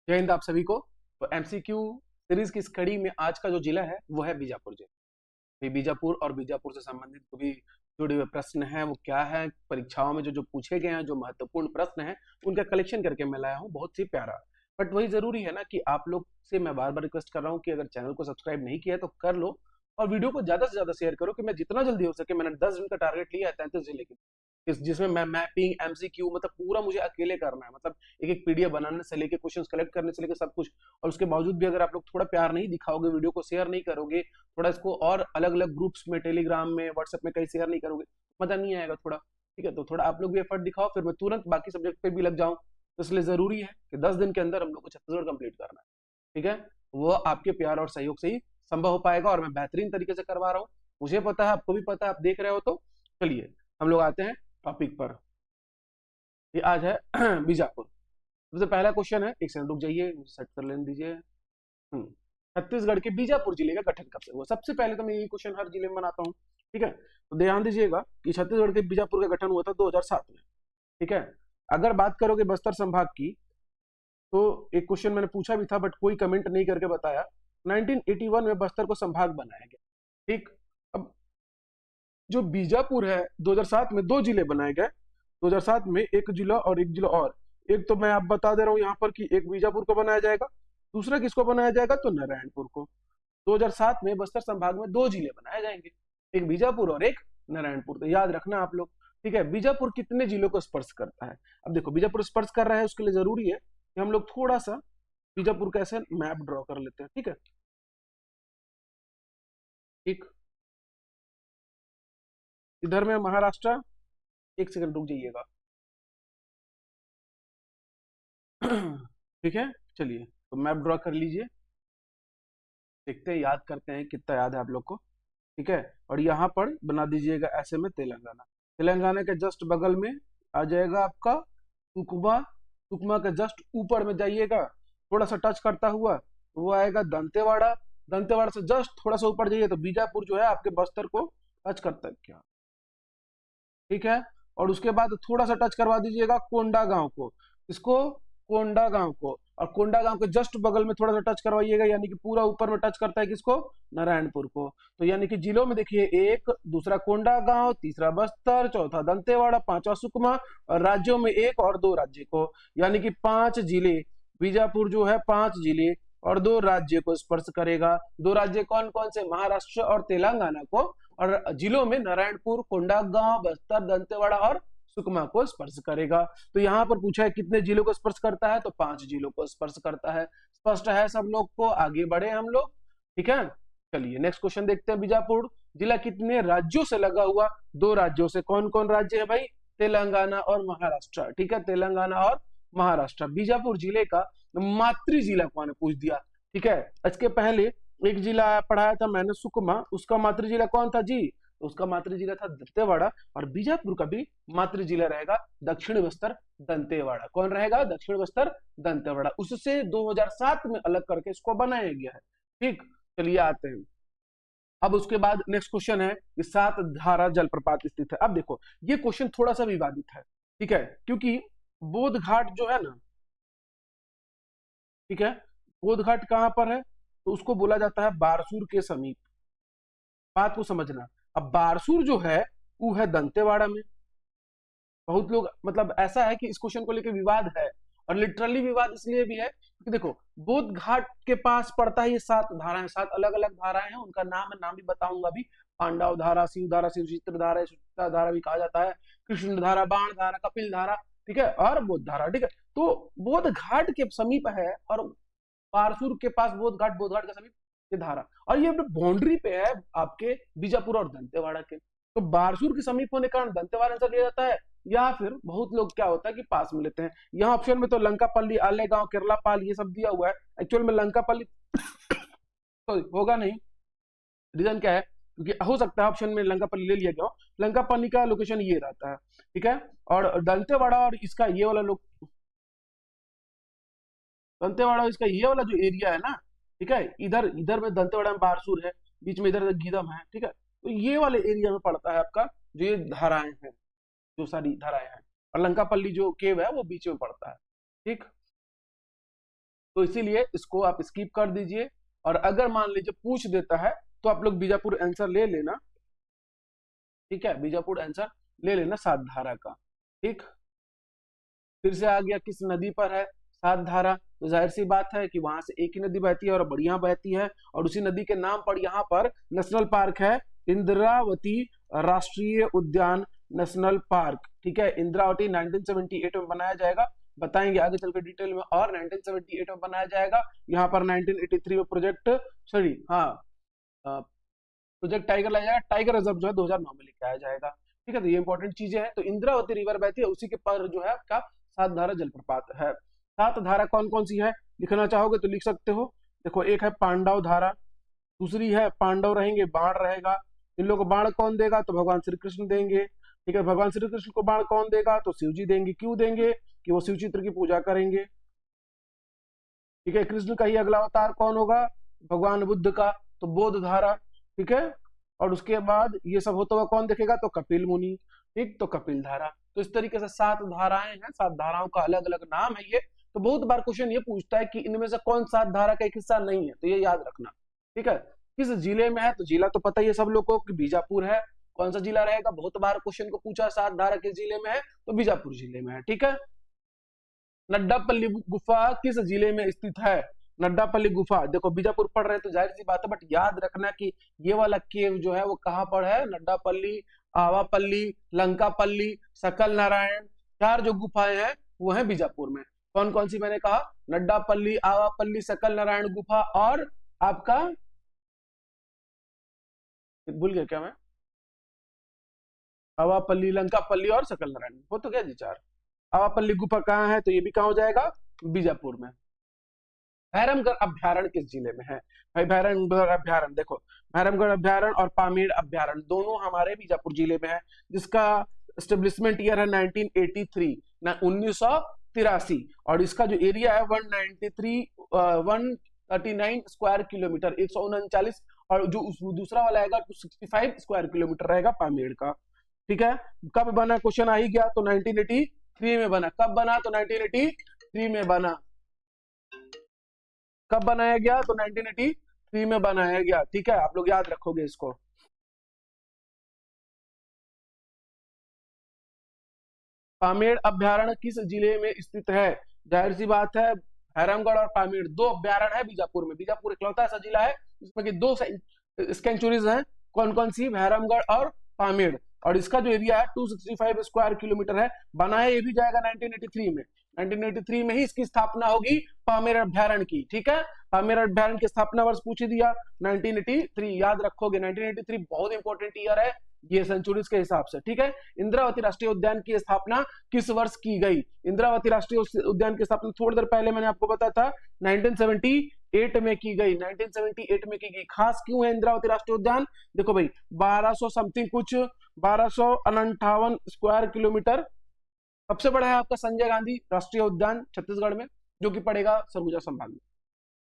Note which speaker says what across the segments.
Speaker 1: जय हिंद आप सभी को। तो एमसीक्यू सीरीज की इस कड़ी में आज का जो जिला है वो है बीजापुर जिला। ये बीजापुर और बीजापुर से संबंधित जो भी जुड़े हुए प्रश्न हैं वो क्या है, परीक्षाओं में जो जो पूछे गए हैं, जो महत्वपूर्ण प्रश्न हैं उनका कलेक्शन करके मैं लाया हूँ, बहुत ही प्यारा। बट वही जरूरी है ना कि आप लोग से मैं बार बार रिक्वेस्ट कर रहा हूँ कि अगर चैनल को सब्सक्राइब नहीं किया है तो कर लो, और वीडियो को ज्यादा से ज्यादा शेयर करो कि मैं जितना जल्दी हो सके, मैंने 10 दिन का टारगेट लिया है 33 जिले की, जिसमें मैं मैपिंग एमसीक्यू मतलब पूरा मुझे अकेले करना है, मतलब एक एक पीडीएफ बनाने से लेके क्वेश्चंस कलेक्ट करने से लेके सब कुछ। और उसके बावजूद भी अगर आप लोग थोड़ा प्यार नहीं दिखाओगे, वीडियो को शेयर नहीं करोगे, थोड़ा इसको और अलग अलग ग्रुप्स में, टेलीग्राम में, व्हाट्सएप में कहीं शेयर नहीं करोगे, मजा नहीं आएगा थोड़ा। ठीक है, तो थोड़ा आप लोग भी एफर्ट दिखाओ, फिर मैं तुरंत बाकी सब्जेक्ट पे भी लग जाऊं। तो इसलिए जरूरी है कि 10 दिन के अंदर हम लोग को छत्तीसगढ़ कंप्लीट करना है। ठीक है, वो आपके प्यार और सहयोग से ही संभव हो पाएगा, और मैं बेहतरीन तरीके से करवा रहा हूँ। मुझे पता है, आपको भी पता है, आप देख रहे हो। तो चलिए हम लोग आते हैं टॉपिक पर। ये आज है बीजापुर। सबसे पहला क्वेश्चन है, एक सेकंड रुक जाइए, मुझे सेट कर लेने दीजिए। छत्तीसगढ़ के बीजापुर जिले का गठन कब से हुआ? सबसे पहले तो मैं यही क्वेश्चन हर जिले में बनाता हूँ। ठीक है, तो ध्यान दीजिएगा कि छत्तीसगढ़ के बीजापुर का गठन हुआ था 2007 में। ठीक है, अगर बात करोगे बस्तर संभाग की, तो एक क्वेश्चन मैंने पूछा भी था बट कोई कमेंट नहीं करके बताया। 1981 में बस्तर को संभाग बनाया गया। ठीक, अब जो बीजापुर है 2007 में दो जिले बनाए गए। 2007 में एक जिला और एक जिला और। एक तो मैं आप बता दे रहा हूँ यहाँ पर कि एक बीजापुर को बनाया जाएगा, दूसरा किसको बनाया जाएगा तो नारायणपुर को। 2007 में बस्तर संभाग में दो जिले बनाए जाएंगे, एक बीजापुर और एक नारायणपुर। तो याद रखना आप लोग। ठीक है, बीजापुर कितने जिलों को स्पर्श करता है? अब देखो बीजापुर स्पर्श कर रहा है, उसके लिए जरूरी है कि हम लोग थोड़ा सा बीजापुर का ऐसे मैप ड्रॉ कर लेते हैं। ठीक है, ठीक, इधर में महाराष्ट्र। एक सेकंड रुक जाइएगा। ठीक है, चलिए तो मैप ड्रॉ कर लीजिए, देखते हैं, याद करते हैं कितना याद है आप लोग को। ठीक है, और यहाँ पर बना दीजिएगा ऐसे में तेलंगाना। तेलंगाना के जस्ट बगल में आ जाएगा आपका सुकमा। सुकमा के जस्ट ऊपर में जाइएगा, थोड़ा सा टच करता हुआ तो वो आएगा दंतेवाड़ा। दंतेवाड़ा से जस्ट थोड़ा सा ऊपर जाइए तो बीजापुर जो है आपके बस्तर को टच करता है क्या। ठीक है, और उसके बाद थोड़ा सा टच करवा दीजिएगा कोंडा गांव को। इसको कोंडा गांव को, और कोंडा गांव के जस्ट बगल में थोड़ा सा टच करवाइएगा, यानी कि पूरा ऊपर में टच करता है किसको, नारायणपुर को। तो यानी कि जिलों में देखिए, एक, दूसरा कोंडा गांव, तीसरा बस्तर, चौथा दंतेवाड़ा, पांचवा सुकमा, और राज्यों में एक और दो राज्य को, यानी कि 5 जिले। बीजापुर जो है 5 जिले और 2 राज्य को स्पर्श करेगा। 2 राज्य कौन कौन से? महाराष्ट्र और तेलंगाना को। और जिलों में नारायणपुर, कोंडागांव, बस्तर, दंतेवाड़ा और सुकमा को स्पर्श करेगा। तो यहाँ पर पूछा है कितने जिलों को स्पर्श करता है, तो 5 जिलों को स्पर्श करता है। स्पष्ट है सब लोग को? आगे बढ़े हम लोग। ठीक है, चलिए नेक्स्ट क्वेश्चन देखते हैं। बीजापुर जिला कितने राज्यों से लगा हुआ? 2 राज्यों से। कौन कौन राज्य है भाई? तेलंगाना और महाराष्ट्र। ठीक है, तेलंगाना और महाराष्ट्र। बीजापुर जिले का मातृ जिला कौन है, पूछ दिया। ठीक है, इसके पहले एक जिला पढ़ाया था मैंने, सुकमा, उसका मातृ जिला कौन था जी? तो उसका मातृ जिला था दंतेवाड़ा। और बीजापुर का भी मातृ जिला रहेगा दक्षिण बस्तर दंतेवाड़ा। कौन रहेगा? दक्षिण बस्तर दंतेवाड़ा। उससे 2007 में अलग करके इसको बनाया गया है। ठीक, चलिए आते हैं। अब उसके बाद नेक्स्ट क्वेश्चन है कि 7 धारा जलप्रपात स्थित है। अब देखो ये क्वेश्चन थोड़ा सा विवादित है। ठीक है, क्योंकि बोध घाट जो है ना, ठीक है, बोध घाट कहां पर है? तो उसको बोला जाता है बारसूर के समीप। बात को समझना। अब बारसूर जो है वो है दंतेवाड़ा में। बहुत लोग, मतलब ऐसा है कि इस क्वेश्चन को लेकर विवाद है, और लिटरली विवाद इसलिए भी है क्योंकि देखो बोध घाट के पास पड़ता है ये 7 धाराएं। 7 अलग अलग धाराएं हैं, उनका नाम भी बताऊंगा अभी। पांडव धारा, शिव धारा, शिवचित्र धारा, सुचित्रा धारा भी कहा जाता है, कृष्ण धारा, बाण धारा, कपिल धारा। ठीक है, और बोध धारा। ठीक है, तो बोध घाट के समीप है, और पारसूर के पास बोध घाट, बोध घाट के समीप ये धारा, और ये बाउंड्री पे है आपके बीजापुर और दंतेवाड़ा के। तो बारसूर के समीप होने के कारण दंतेवाड़ा आंसर लिया जाता है, या फिर बहुत लोग क्या होता है कि पास में लेते हैं। यहाँ ऑप्शन में तो लंकापल्ली, आलेगांव, केरलापाल ये सब दिया हुआ है। एक्चुअल में लंकापल्ली होगा नहीं। रीजन क्या है? क्योंकि हो सकता है ऑप्शन में लंकापल्ली ले लिया गया हो। लंकापल्ली का लोकेशन ये रहता है। ठीक है, और दंतेवाड़ा और इसका ये वाला लोग, दंतेवाड़ा इसका ये वाला जो एरिया है ना, ठीक है, इधर इधर में दंतेवाड़ा में बारसूर है, बीच में इधर गीदम है। ठीक है, तो ये वाले एरिया में पड़ता है आपका जो ये धाराएं हैं, जो सारी धाराएं हैं। और लंकापल्ली जो केव है वो बीच में पड़ता है। ठीक, तो इसीलिए इसको आप स्किप कर दीजिए। और अगर मान लीजिए पूछ देता है तो आप लोग बीजापुर आंसर ले लेना, ठीक है, बीजापुर आंसर ले लेना सात धारा का, ठीक। फिर से आ गया किस नदी पर है सात धारा, तो जाहिर सी बात है कि वहां से एक ही नदी बहती है और बढ़िया बहती है, और उसी नदी के नाम पर यहाँ पर नेशनल पार्क है, इंद्रावती राष्ट्रीय उद्यान नेशनल पार्क, ठीक है। इंद्रावती 1978 में बनाया जाएगा, बताएंगे आगे चल के डिटेल में, और 1978 में बनाया जाएगा। यहाँ पर 1983 में प्रोजेक्ट प्रोजेक्ट टाइगर लाया जाएगा, टाइगर रिजर्व जो है 2009 में लेके आया जाएगा, ठीक है। तो ये इंपॉर्टेंट चीजें हैं। तो इंद्रावती रिवर बहती है, उसी के पर जो है आपका सात धारा जलप्रपात है। सात धारा कौन कौन सी है लिखना चाहोगे तो लिख सकते हो। देखो, एक है पांडव धारा, दूसरी है पांडव रहेंगे बाण रहेगा, इन लोगों को बाण कौन देगा तो भगवान श्री कृष्ण देंगे, ठीक है। भगवान श्री कृष्ण को बाण कौन देगा तो शिव जी देंगे, क्यों देंगे कि वो शिव चित्र की पूजा करेंगे, ठीक है। कृष्ण का ही अगला अवतार कौन होगा भगवान बुद्ध का, तो बोध धारा, ठीक है। और उसके बाद ये सब होता हुआ कौन देखेगा तो कपिल मुनि, ठीक, तो कपिल धारा। तो इस तरीके से सात धाराएं हैं, सात धाराओं का अलग अलग नाम है ये। तो बहुत बार क्वेश्चन ये पूछता है कि इनमें से कौन सात धारा का एक हिस्सा नहीं है, तो ये याद रखना, ठीक है। किस जिले में है तो जिला तो पता ही है सब लोग को कि बीजापुर है, कौन सा जिला रहेगा, बहुत बार क्वेश्चन को पूछा सात धारा किस जिले में है तो बीजापुर जिले में है, ठीक है। नड्डापल्ली गुफा किस जिले में स्थित है, नड्डापल्ली गुफा, देखो बीजापुर पढ़ रहे हैं तो जाहिर सी बात है, बट याद रखना कि ये वाला केव जो है वो कहाँ पर है, नड्डापल्ली, आवापल्ली, लंकापल्ली, सकल नारायण, चार जो गुफाएं हैं वो है बीजापुर में। कौन कौन सी मैंने कहा, नड्डापल्ली, आवापल्ली, सकल नारायण गुफा, और आपका भूल गया क्या मैं, आवापल्ली, लंकापल्ली और सकल नारायण, वो तो क्या जी चार। आवापल्ली गुफा कहाँ है तो ये भी कहाँ हो जाएगा बीजापुर में। भैरमगढ़ अभ्यारण्य किस जिले में है भाई, भैरमगढ़ अभ्यारण्य, देखो भैरमगढ़ अभ्यारण्य और पामेड़ अभ्यारण्य दोनों हमारे बीजापुर जिले में है, जिसका एस्टेब्लिशमेंट ईयर है 1983 ना 1983, और इसका जो एरिया है 139 स्क्वायर किलोमीटर, 139, और जो दूसरा वाला आएगा 265 स्क्वायर किलोमीटर रहेगा पामेड़ का, ठीक है। कब बना क्वेश्चन आ ही गया तो 1983 में बना, कब बना तो 1983 में बना, कब बनाया गया तो 1983 में बनाया गया, ठीक है। आप लोग याद रखोगे इसको। पामेड़ अभ्यारण्य किस जिले में स्थित है, जाहिर सी बात है भैरमगढ़ और पामेड़ दो अभ्यारण्य है बीजापुर में, बीजापुर इकलौता ऐसा जिला है जिसमें कि दो सेंचुरीज हैं, कौन कौन सी, भैरमगढ़ और पामेड़, और इसका जो एरिया है 265 स्क्वायर किलोमीटर है। बनाया ये भी जाएगा 1983 में, 1983 में ही इसकी स्थापना होगी पामेड़ अभ्यारण्य की, ठीक है। पामेड़ अभ्यारण्य की स्थापना वर्ष पूछ ही दिया 1983, याद रखोगे 1983 बहुत इंपॉर्टेंट ईयर है ये सेंचुरीज के हिसाब से, ठीक है। इंद्रावती राष्ट्रीय उद्यान की स्थापना किस वर्ष की गई, इंद्रावती राष्ट्रीय उद्यान की स्थापना थोड़ी देर पहले मैंने आपको बताया था 1978 में की गई, 1978 में की गई। खास क्यों है इंद्रावती राष्ट्रीय उद्यान, देखो भाई 1200 समथिंग कुछ 1258 स्क्वायर किलोमीटर, सबसे बड़ा है आपका संजय गांधी राष्ट्रीय उद्यान छत्तीसगढ़ में जो कि पड़ेगा सरगुजा संभाग में,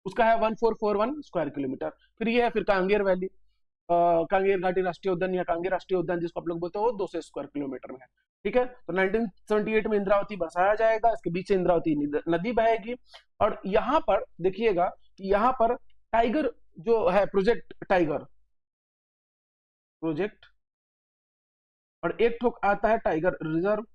Speaker 1: उसका है 1441 स्क्वायर किलोमीटर। फिर ये है फिर कांगेर वैली, कांगेर घाटी राष्ट्रीय उद्यान या कांगेर राष्ट्रीय उद्यान जिसको आप लोग बोलते हो 200 स्क्वायर किलोमीटर में है, ठीक है। तो 1978 में इंद्रावती बसाया जाएगा, इसके बीच से इंद्रावती नदी बहेगी, और यहाँ पर देखिएगा यहाँ पर टाइगर जो है प्रोजेक्ट टाइगर प्रोजेक्ट, और एक ठोक आता है टाइगर रिजर्व,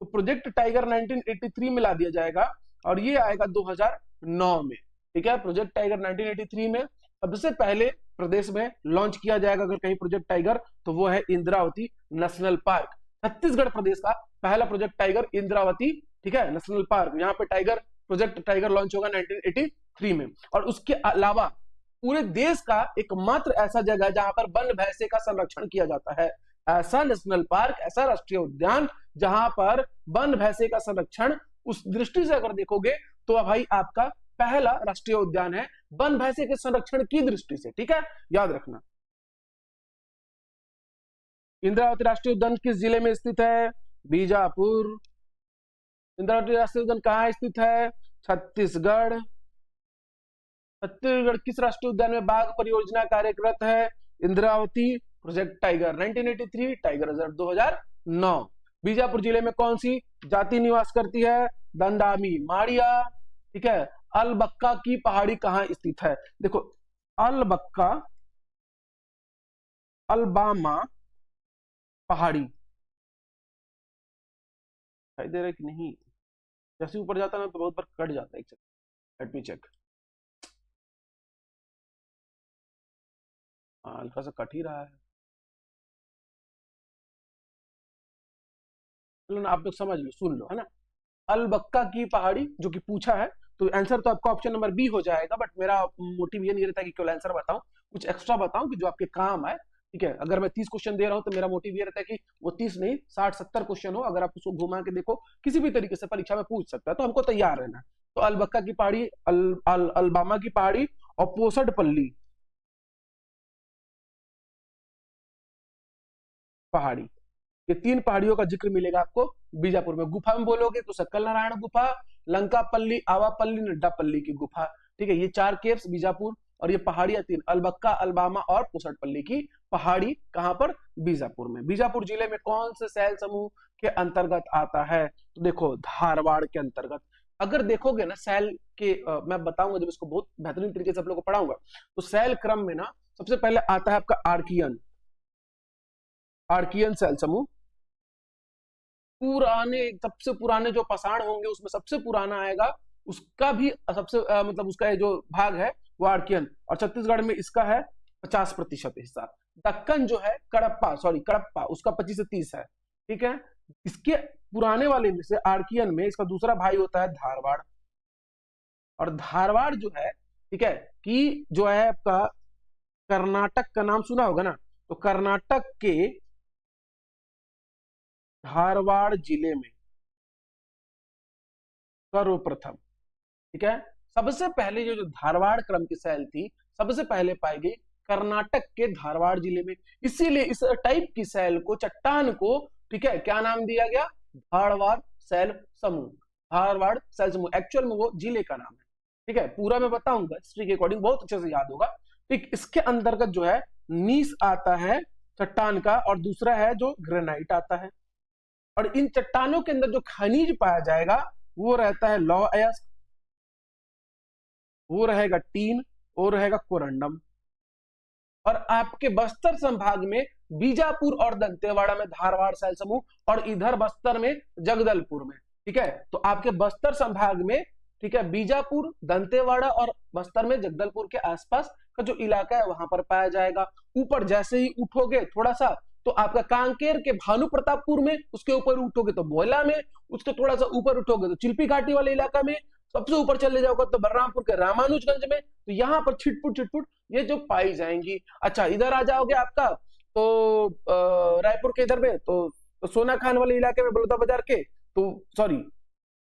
Speaker 1: तो प्रोजेक्ट टाइगर 1983 में ला दिया जाएगा और ये आएगा 2009 में, ठीक है। प्रोजेक्ट टाइगर 1983 में सबसे पहले प्रदेश में लॉन्च किया जाएगा अगर कहीं प्रोजेक्ट टाइगर तो वो है इंद्रावती नेशनल पार्क, छत्तीसगढ़ प्रदेश का पहला प्रोजेक्ट टाइगर इंद्रावती, ठीक है, नेशनल पार्क। यहाँ पे टाइगर प्रोजेक्ट टाइगर लॉन्च होगा 1983 में। और उसके अलावा पूरे देश का एकमात्र ऐसा जगह है जहां पर वन भैंसे का संरक्षण किया जाता है, ऐसा नेशनल पार्क, ऐसा राष्ट्रीय उद्यान जहां पर वन भैंसे का संरक्षण, उस दृष्टि से अगर देखोगे तो भाई आपका पहला राष्ट्रीय उद्यान है वन भैंसे के संरक्षण की दृष्टि से, ठीक है, याद रखना। इंद्रावती राष्ट्रीय उद्यान किस जिले में स्थित है, बीजापुर। इंद्रावती राष्ट्रीय उद्यान कहाँ स्थित है, छत्तीसगढ़। छत्तीसगढ़ किस राष्ट्रीय उद्यान में बाघ परियोजना कार्यरत है, Indravati project tiger 1983, tiger reserve 2009। Bijapur जिले में कौन सी जाति निवास करती है, दंडामी माड़िया, ठीक है। अलबक्का की पहाड़ी कहाँ स्थित है? देखो अलबक्का अलबामा पहाड़ी, दिखाई दे रहा है कि नहीं? जैसे ऊपर जाता है ना तो बहुत बार कट जाता है। एक सेकंड, लेट मी चेक। हाँ हल्का सा कट ही रहा है। चलो ना आप लोग समझ लो, सुन लो, है ना। अलबक्का की पहाड़ी जो कि पूछा है, तो आंसर तो आपका ऑप्शन नंबर बी हो जाएगा। बट मेरा मोटिव ये नहीं रहता कि केवल आंसर बताऊं, कुछ एक्स्ट्रा बताऊं कि जो आपके काम आए, ठीक है। अगर मैं 30 क्वेश्चन दे रहा हूं तो मेरा मोटिव ये रहता है कि वो 30 नहीं 60-70 क्वेश्चन हो। अगर आप उसको घुमा के देखो किसी भी तरीके से परीक्षा में पूछ सकता है, तो हमको तैयार रहना है। तो अलबक्का की पहाड़ी, अलबामा की पहाड़ी और पोसडपल्ली पहाड़ी, ये तीन पहाड़ियों का जिक्र मिलेगा आपको बीजापुर में। गुफा में बोलोगे तो सक्कल नारायण गुफा, लंकापल्ली, आवापल्ली, नड्डापल्ली की गुफा, ठीक है। ये 4 केव्स बीजापुर, और ये पहाड़ियां 3 अलबक्का, अलबामा और पोसडपल्ली की पहाड़ी कहां पर? बीजापुर में। बीजापुर जिले में कौन से सैल समूह के अंतर्गत आता है? तो देखो धारवाड़ के अंतर्गत। अगर देखोगे ना सैल के, मैं बताऊंगा जब इसको बहुत बेहतरीन तरीके से आप लोग को पढ़ाऊंगा, तो सैल क्रम में ना सबसे पहले आता है आपका आर्कियन, आर्कियन सैल समूह। पुराने, सबसे पुराने जो पाषाण होंगे उसमें सबसे पुराना आएगा, उसका भी सबसे मतलब उसका ये जो भाग है वो आर्कियन, और छत्तीसगढ़ में इसका है 50% हिस्सा। दक्कन जो है कडप्पा, सॉरी कडप्पा, उसका 25 से 30 है, ठीक है। इसके पुराने वाले में से आर्कियन में इसका दूसरा भाई होता है धारवाड़। और धारवाड़ जो है, ठीक है, कि जो है आपका कर्नाटक का नाम सुना होगा ना, तो कर्नाटक के धारवाड़ जिले में सर्वप्रथम, ठीक है, सबसे पहले जो धारवाड़ क्रम की सैल थी सबसे पहले पाई गई कर्नाटक के धारवाड़ जिले में। इसीलिए इस टाइप की सैल को, चट्टान को, ठीक है, क्या नाम दिया गया? धारवाड़ सैल समूह। धारवाड़ सैल समूह एक्चुअल में वो जिले का नाम है, ठीक है। पूरा मैं बताऊंगा हिस्ट्री के अकॉर्डिंग, बहुत अच्छे से याद होगा, ठीक। इसके अंतर्गत जो है नीस आता है चट्टान का, और दूसरा है जो ग्रेनाइट आता है। और इन चट्टानों के अंदर जो खनिज पाया जाएगा वो रहता है लौह अयस्क, वो रहेगा टीन, और रहेगा कोरंडम। और आपके बस्तर संभाग में बीजापुर और दंतेवाड़ा में धारवाड़ सैल समूह, और इधर बस्तर में जगदलपुर में, ठीक है। तो आपके बस्तर संभाग में, ठीक है, बीजापुर, दंतेवाड़ा और बस्तर में जगदलपुर के आसपास का जो इलाका है वहां पर पाया जाएगा। ऊपर जैसे ही उठोगे थोड़ा सा, तो आपका कांकेर के भानु प्रतापपुर में, उसके ऊपर उठोगे तो बोयला में, उसके थोड़ा सा ऊपर उठोगे तो चिल्पी घाटी वाले इलाका में, सबसे ऊपर चले जाओगे तो बलरामपुर के रामानुजगंज में। तो यहाँ पर छिटपुट छिटपुट ये जो पाई जाएंगी। अच्छा इधर आ जाओगे आपका तो रायपुर के इधर में तो सोना खान वाले इलाके में, बलौदा बाजार के, तो सॉरी,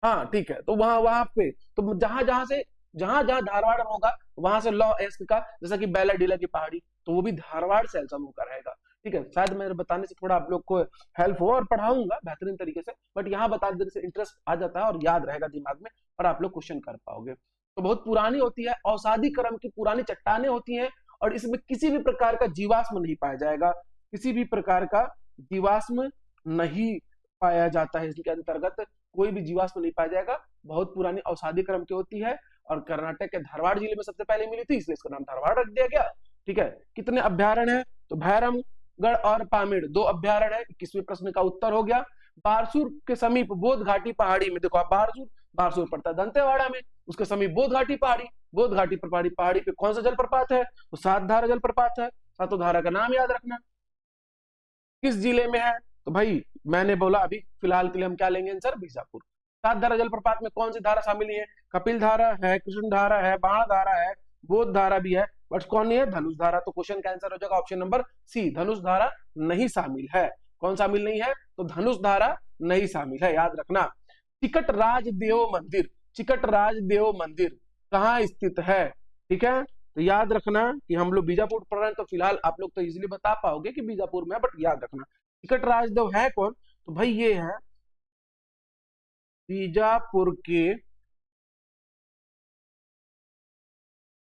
Speaker 1: हाँ ठीक है, तो वहां वहां पे तो जहां जहां से, जहां जहां धारवाड़ होगा वहां से लॉ एस्क का, जैसा कि बैलाडीला की पहाड़ी, तो वो भी धारवाड़ सैल समूह का रहेगा, ठीक है। शायद मेरे बताने से थोड़ा आप लोग को हेल्प हो, और पढ़ाऊंगा बेहतरीन तरीके से, बट यहाँ बता देने से इंटरेस्ट आ जाता है और याद रहेगा दिमाग में, और आप लोग क्वेश्चन कर पाओगे। तो बहुत पुरानी होती है, औषधि क्रम की पुरानी चट्टानें होती हैं, और इसमें किसी भी प्रकार का जीवाश्म नहीं पाया जाएगा, किसी भी प्रकार का जीवाश्म नहीं पाया जाता है। इसके अंतर्गत कोई भी जीवाश्म नहीं पाया जाएगा, बहुत पुरानी औषधि क्रम की होती है, और कर्नाटक के धारवाड़ जिले में सबसे पहले मिली थी, इसलिए इसका नाम धारवाड़ रख दिया गया, ठीक है। कितने अभ्यारण्य है? तो भैरमगढ़ और पामेड़ 2 अभ्यारण्य है। 21वें प्रश्न का उत्तर हो गया। बारसूर के समीप बोध घाटी पहाड़ी में, देखो आप बारसूर, बारसूर पड़ता है दंतेवाड़ा में, उसके समीप बोध घाटी पहाड़ी, बोध घाटी पहाड़ी पे कौन सा जलप्रपात है? तो सातधारा जलप्रपात है। सातों धारा का नाम याद रखना। किस जिले में है? तो भाई मैंने बोला अभी फिलहाल के लिए हम क्या लेंगे आंसर? बीजापुर। सातधारा जलप्रपात में कौन सी धारा शामिल है? कपिल धारा है, कृष्ण धारा है, बाण धारा है, बोध धारा भी है, बट कौन नहीं है? धनुष धारा। तो क्वेश्चन का आंसर हो जाएगा ऑप्शन नंबर सी, धनुष धारा नहीं शामिल है। कौन शामिल नहीं है? तो धनुष धारा नहीं शामिल है, याद रखना। चिकटराज देव मंदिर, चिकटराज देव मंदिर कहाँ स्थित है? ठीक है, तो याद रखना कि हम लोग बीजापुर पढ़ रहे हैं, तो फिलहाल आप लोग तो इजीली बता पाओगे कि बीजापुर में है, बट याद रखना चिकटराज देव है कौन? तो भाई ये है बीजापुर के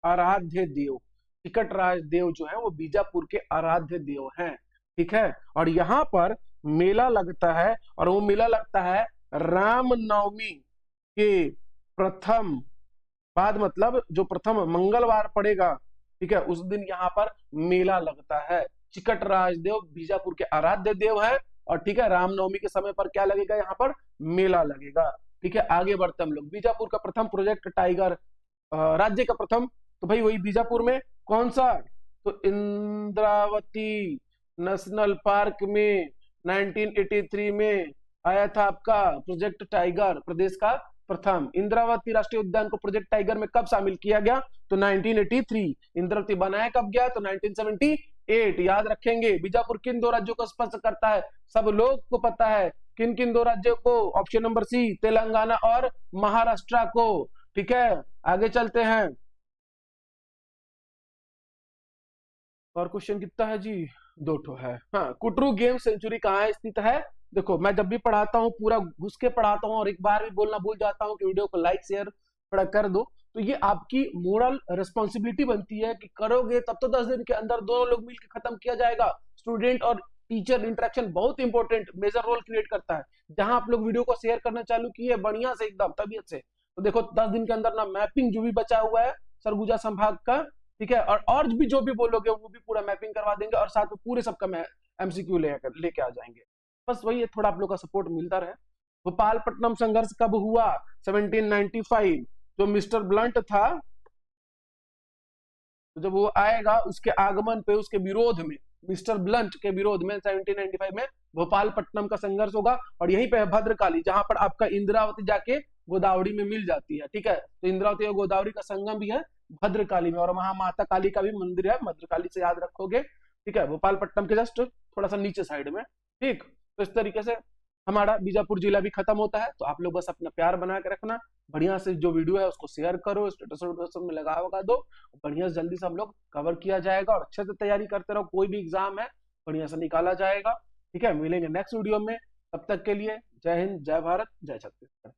Speaker 1: आराध्य देव। चिकटराज देव जो है वो बीजापुर के आराध्य देव हैं, ठीक है। और यहाँ पर मेला लगता है, और वो मेला लगता है रामनवमी, के प्रथम, बाद मतलब जो प्रथम मंगलवार पड़ेगा, ठीक है, उस दिन यहाँ पर मेला लगता है। चिकट राजदेव बीजापुर के आराध्य देव है, और ठीक है, रामनवमी के समय पर क्या लगेगा, यहाँ पर मेला लगेगा। ठीक है, आगे बढ़ते हम लोग। बीजापुर का प्रथम प्रोजेक्ट टाइगर, राज्य का प्रथम, तो भाई वही बीजापुर में कौन सा, तो इंद्रावती नेशनल पार्क में 1983 में आया था आपका प्रोजेक्ट टाइगर, प्रदेश का प्रथम। इंद्रावती राष्ट्रीय उद्यान को प्रोजेक्ट टाइगर में कब शामिल किया गया, तो 1983। इंद्रावती बनाया कब गया, तो 1978। याद रखेंगे। बीजापुर किन दो राज्यों को स्पर्श करता है, सब लोग को पता है, किन किन दो राज्यों को, ऑप्शन नंबर सी, तेलंगाना और महाराष्ट्र को। ठीक है, आगे चलते हैं। और क्वेश्चन कितना है जी, 2 ठो है। हाँ, कुटरू गेम सेंचुरी कहाँ स्थित है। देखो, मैं जब भी पढ़ाता हूँ पूरा घुस के पढ़ाता हूँ, और एक बार भी बोलना भूल जाता हूँ कि वीडियो को लाइक शेयर थोड़ा कर दो। तो ये आपकी मोरल रिस्पॉन्सिबिलिटी बनती है कि करोगे तब तो 10 दिन के अंदर दोनों लोग मिलकर खत्म किया जाएगा। स्टूडेंट और टीचर इंटरेक्शन बहुत इंपॉर्टेंट मेजर रोल क्रिएट करता है। जहां आप लोग वीडियो को शेयर करना चालू किए बढ़िया से एकदम तबीयत से, तो देखो 10 दिन के अंदर ना मैपिंग जो भी बचा हुआ है सरगुजा संभाग का, ठीक है, और भी जो भी बोलोगे वो भी पूरा मैपिंग करवा देंगे, और साथ में पूरे सबका एमसीक्यू लेके आ जाएंगे। बस वही है, थोड़ा आप लोग का सपोर्ट मिलता रहे। भोपालपट्टनम संघर्ष कब हुआ, 1795। जो मिस्टर ब्लंट था, तो जब वो आएगा उसके आगमन पे, उसके विरोध में, मिस्टर ब्लंट के विरोध में 1795 में भोपालपट्टनम का संघर्ष होगा। और यहीं पे है भद्रकाली, जहां पर आपका इंद्रावती जाके गोदावरी में मिल जाती है। ठीक है, तो इंद्रावती और गोदावरी का संगम भी है भद्रकाली में, और वहां माता काली का भी मंदिर है, भद्रकाली से याद रखोगे। ठीक है, भोपालपट्टनम के जस्ट थोड़ा सा नीचे साइड में। ठीक, तो इस तरीके से हमारा बीजापुर जिला भी खत्म होता है। तो आप लोग बस अपना प्यार बना के रखना, बढ़िया से जो वीडियो है उसको शेयर करो, स्टेटस में लगा दो, बढ़िया से जल्दी से हम लोग कवर किया जाएगा, और अच्छे से तैयारी करते रहो, कोई भी एग्जाम है बढ़िया से निकाला जाएगा। ठीक है, मिलेंगे नेक्स्ट वीडियो में, तब तक के लिए जय हिंद, जय भारत, जय छत्तीसगढ़।